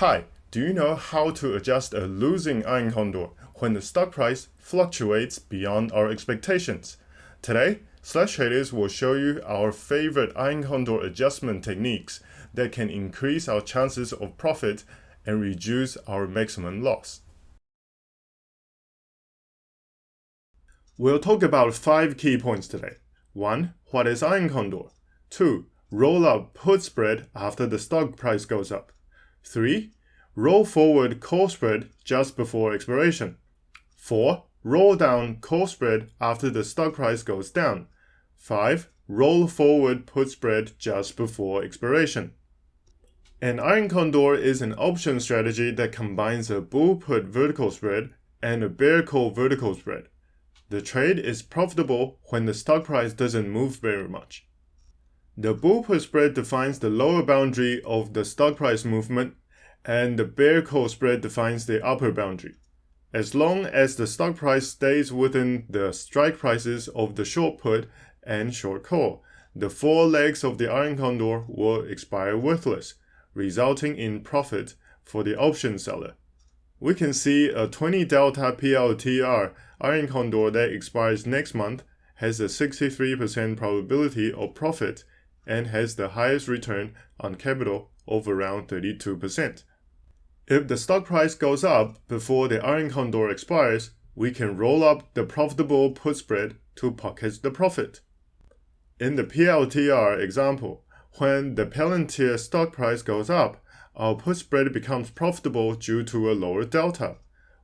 Hi, do you know how to adjust a losing Iron Condor when the stock price fluctuates beyond our expectations? Today, SlashTraders will show you our favorite Iron Condor adjustment techniques that can increase our chances of profit and reduce our maximum loss. We'll talk about 5 key points today. 1. What is Iron Condor? 2. Roll up put spread after the stock price goes up. 3. Roll forward call spread just before expiration. 4. Roll down call spread after the stock price goes down. 5. Roll forward put spread just before expiration. An Iron Condor is an option strategy that combines a bull put vertical spread and a bear call vertical spread. The trade is profitable when the stock price doesn't move very much. The bull put spread defines the lower boundary of the stock price movement, and the bear call spread defines the upper boundary. As long as the stock price stays within the strike prices of the short put and short call, the 4 legs of the Iron Condor will expire worthless, resulting in profit for the option seller. We can see a 20 delta PLTR Iron Condor that expires next month has a 63% probability of profit and has the highest return on capital of around 32%. If the stock price goes up before the Iron Condor expires, we can roll up the profitable put spread to pocket the profit. In the PLTR example, when the Palantir stock price goes up, our put spread becomes profitable due to a lower delta,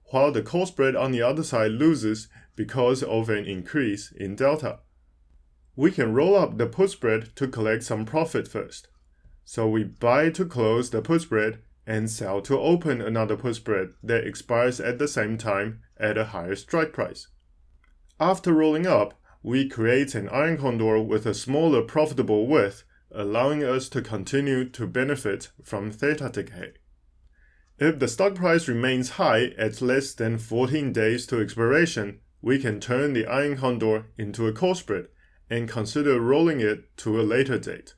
while the call spread on the other side loses because of an increase in delta. We can roll up the put spread to collect some profit first. So we buy to close the put spread and sell to open another put spread that expires at the same time at a higher strike price. After rolling up, we create an Iron Condor with a smaller profitable width, allowing us to continue to benefit from theta decay. If the stock price remains high at less than 14 days to expiration, we can turn the Iron Condor into a call spread and consider rolling it to a later date.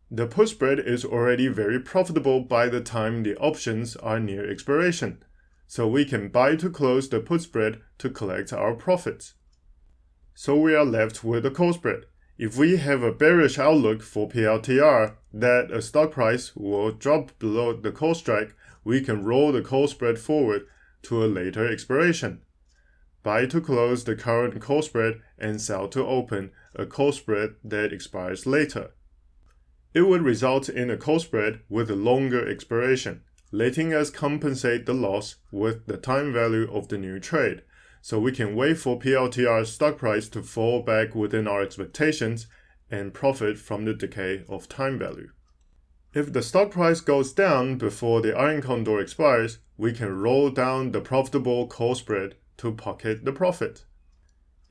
The put spread is already very profitable by the time the options are near expiration, so we can buy to close the put spread to collect our profits. So we are left with a call spread. If we have a bearish outlook for PLTR that a stock price will drop below the call strike, we can roll the call spread forward to a later expiration. Buy to close the current call spread and sell to open a call spread that expires later. It would result in a call spread with a longer expiration, letting us compensate the loss with the time value of the new trade, so we can wait for PLTR's stock price to fall back within our expectations and profit from the decay of time value. If the stock price goes down before the Iron Condor expires, we can roll down the profitable call spread to pocket the profit.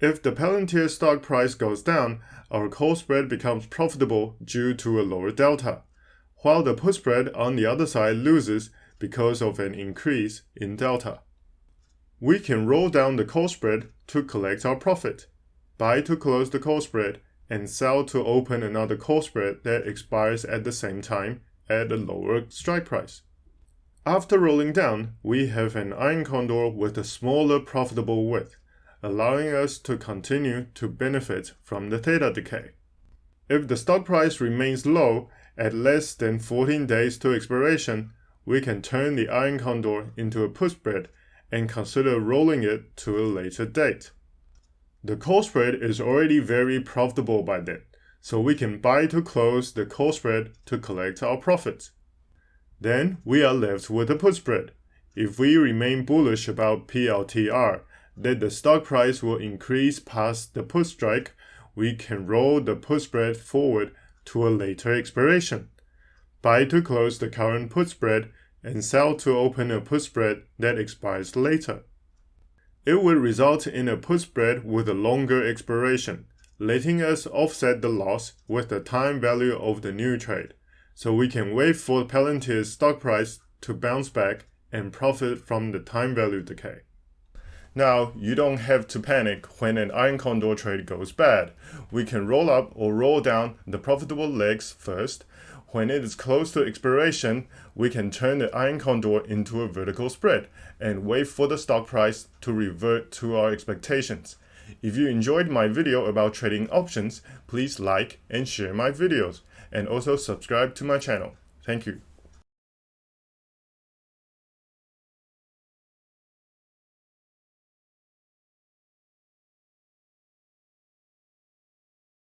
If the Palantir stock price goes down, our call spread becomes profitable due to a lower delta, while the put spread on the other side loses because of an increase in delta. We can roll down the call spread to collect our profit, buy to close the call spread, and sell to open another call spread that expires at the same time at a lower strike price. After rolling down, we have an Iron Condor with a smaller profitable width, allowing us to continue to benefit from the theta decay. If the stock price remains low at less than 14 days to expiration, we can turn the Iron Condor into a put spread and consider rolling it to a later date. The call spread is already very profitable by then, so we can buy to close the call spread to collect our profits. Then we are left with a put spread. If we remain bullish about PLTR, that the stock price will increase past the put strike, we can roll the put spread forward to a later expiration, buy to close the current put spread, and sell to open a put spread that expires later. It would result in a put spread with a longer expiration, letting us offset the loss with the time value of the new trade, so we can wait for Palantir's stock price to bounce back and profit from the time value decay. Now, you don't have to panic when an Iron Condor trade goes bad. We can roll up or roll down the profitable legs first. When it is close to expiration, we can turn the Iron Condor into a vertical spread and wait for the stock price to revert to our expectations. If you enjoyed my video about trading options, please like and share my videos, and also subscribe to my channel. Thank you.